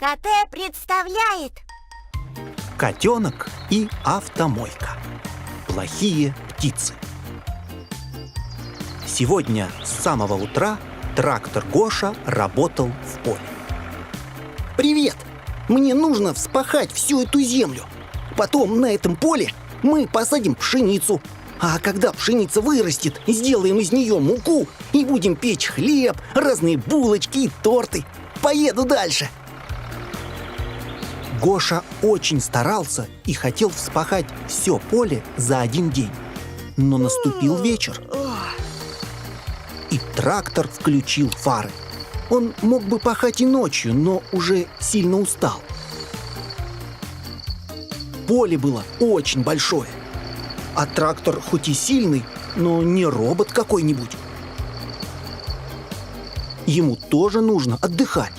КТ представляет Котенок и автомойка. Плохие птицы. Сегодня с самого утра трактор Гоша работал в поле. Привет! Мне нужно вспахать всю эту землю. Потом на этом поле мы посадим пшеницу. А когда пшеница вырастет, сделаем из нее муку и будем печь хлеб, разные булочки и торты. Поеду дальше. Гоша очень старался и хотел вспахать все поле за один день. Но наступил вечер, и трактор включил фары. Он мог бы пахать и ночью, но уже сильно устал. Поле было очень большое, а трактор хоть и сильный, но не робот какой-нибудь. Ему тоже нужно отдыхать.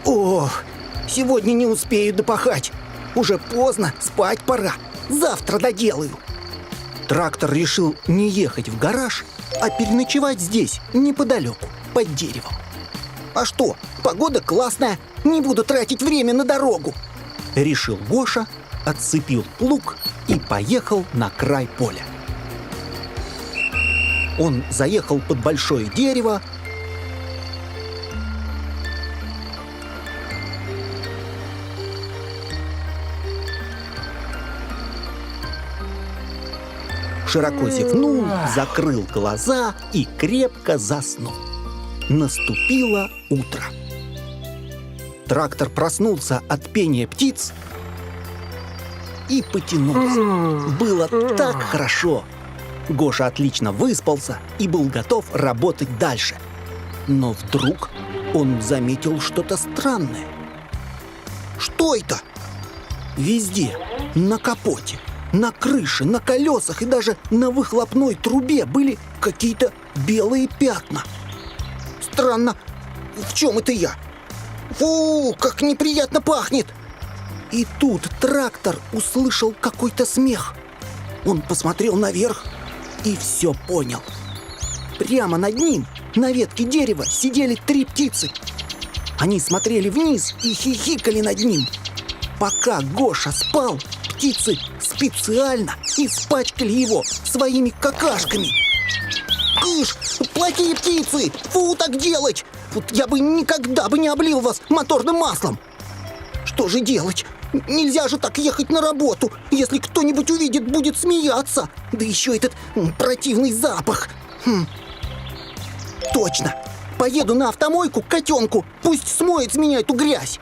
Ох, сегодня не успею допахать. Уже поздно, спать пора. Завтра доделаю. Трактор решил не ехать в гараж, а переночевать здесь, неподалеку, под деревом. А что, погода классная, не буду тратить время на дорогу. Решил Гоша, отцепил плуг и поехал на край поля. Он заехал под большое дерево, широко зевнул, закрыл глаза и крепко заснул. Наступило утро. Трактор проснулся от пения птиц и потянулся. Было так хорошо. Гоша отлично выспался и был готов работать дальше. Но вдруг он заметил что-то странное. Что это? Везде, на капоте, на крыше, на колесах и даже на выхлопной трубе были какие-то белые пятна. Странно, в чем это я? Фу, как неприятно пахнет. И тут трактор услышал какой-то смех. Он посмотрел наверх и все понял. Прямо над ним, на ветке дерева, сидели 3 птицы. Они смотрели вниз и хихикали над ним. Пока Гоша спал, птицы специально испачкали его своими какашками. Кыш, плохие птицы! Фу, так делать! Вот я бы никогда бы не облил вас моторным маслом. Что же делать? Нельзя же так ехать на работу. Если кто-нибудь увидит, будет смеяться. Да еще этот противный запах. Точно! Поеду на автомойку к котенку. Пусть смоет с меня эту грязь.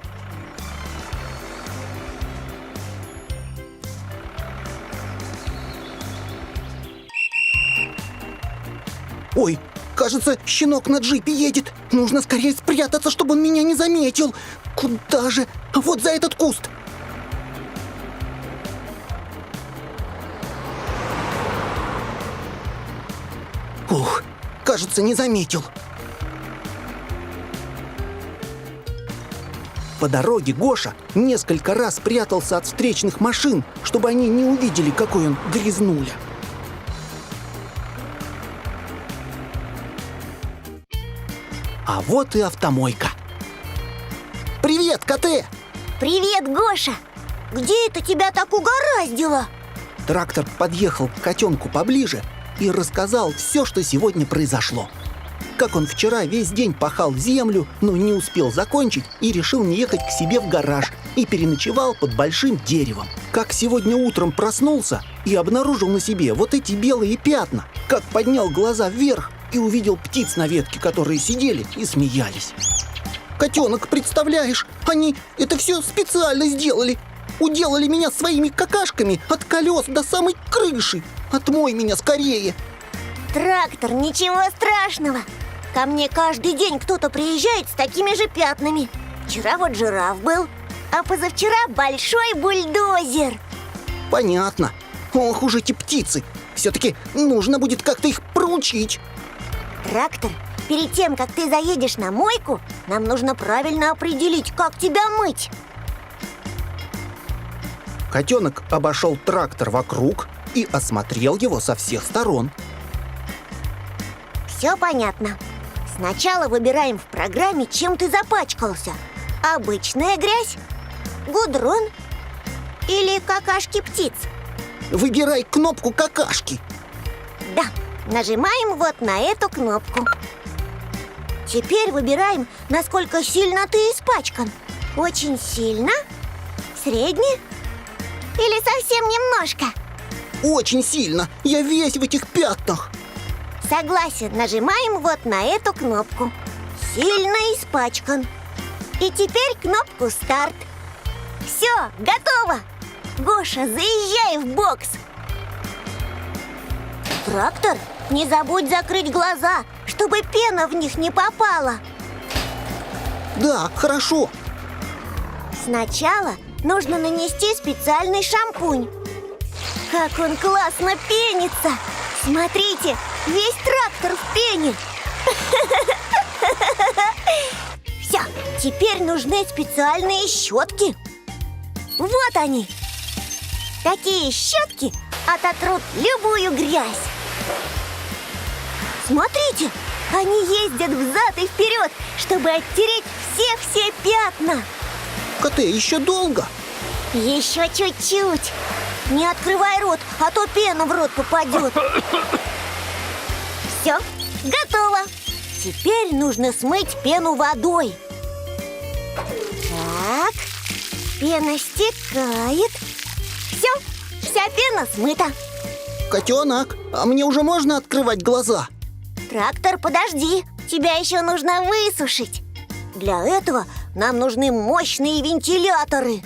Ой, кажется, щенок на джипе едет. Нужно скорее спрятаться, чтобы он меня не заметил. Куда же? Вот за этот куст. Ух, кажется, не заметил. По дороге Гоша несколько раз прятался от встречных машин, чтобы они не увидели, какой он грязнуля. А вот и автомойка. Привет, КТ! Привет, Гоша! Где это тебя так угораздило? Трактор подъехал к котенку поближе и рассказал все, что сегодня произошло. Как он вчера весь день пахал землю, но не успел закончить и решил не ехать к себе в гараж и переночевал под большим деревом. Как сегодня утром проснулся и обнаружил на себе вот эти белые пятна. Как поднял глаза вверх и увидел птиц на ветке, которые сидели и смеялись. Котенок, представляешь, они это все специально сделали. Уделали меня своими какашками от колес до самой крыши. Отмой меня скорее. Трактор, ничего страшного. Ко мне каждый день кто-то приезжает с такими же пятнами. Вчера вот жираф был, а позавчера большой бульдозер. Понятно. Ох уж эти птицы. Все-таки нужно будет как-то их проучить. Трактор, перед тем, как ты заедешь на мойку, нам нужно правильно определить, как тебя мыть. Котенок обошел трактор вокруг и осмотрел его со всех сторон. Все понятно. Сначала выбираем в программе, чем ты запачкался. Обычная грязь, гудрон или какашки птиц? Выбирай кнопку какашки. Да, нажимаем вот на эту кнопку. Теперь выбираем, насколько сильно ты испачкан. Очень сильно? Средне? Или совсем немножко? Очень сильно. Я весь в этих пятнах. Согласен, нажимаем вот на эту кнопку. Сильно испачкан. И теперь кнопку «Старт». Все, готово! Гоша, заезжай в бокс. Трактор, не забудь закрыть глаза, чтобы пена в них не попала. Да, хорошо. Сначала нужно нанести специальный шампунь. Как он классно пенится! Смотрите, весь трактор в пене. Все, теперь нужны специальные щетки. Вот они. Такие щетки ототрут любую грязь. Смотрите, они ездят взад и вперед, чтобы оттереть все пятна. КТ, еще долго? Еще чуть-чуть. Не открывай рот, а то пена в рот попадет. Все, готово. Теперь нужно смыть пену водой. Так, пена стекает. Все, вся пена смыта. Котенок, а мне уже можно открывать глаза? Трактор, подожди, тебя еще нужно высушить. Для этого нам нужны мощные вентиляторы.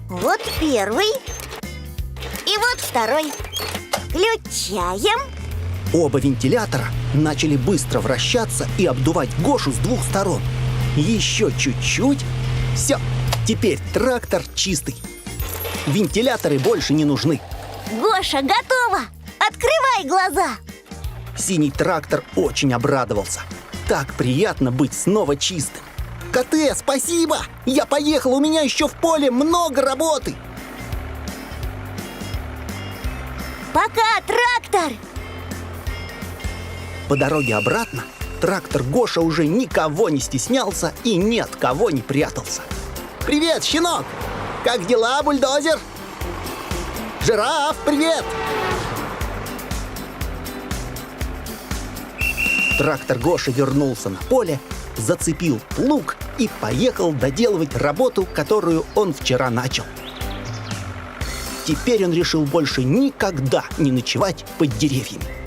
Вот первый и вот второй. Включаем. Оба вентилятора начали быстро вращаться и обдувать Гошу с двух сторон. Еще чуть-чуть. Все, теперь трактор чистый. Вентиляторы больше не нужны. Гоша, готово! Открывай глаза! Синий трактор очень обрадовался. Так приятно быть снова чистым. КТ, спасибо! Я поехал, у меня еще в поле много работы. Пока, трактор! По дороге обратно трактор Гоша уже никого не стеснялся и ни от кого не прятался. Привет, щенок! Как дела, бульдозер? Жираф, привет! Трактор Гоши вернулся на поле, зацепил плуг и поехал доделывать работу, которую он вчера начал. Теперь он решил больше никогда не ночевать под деревьями.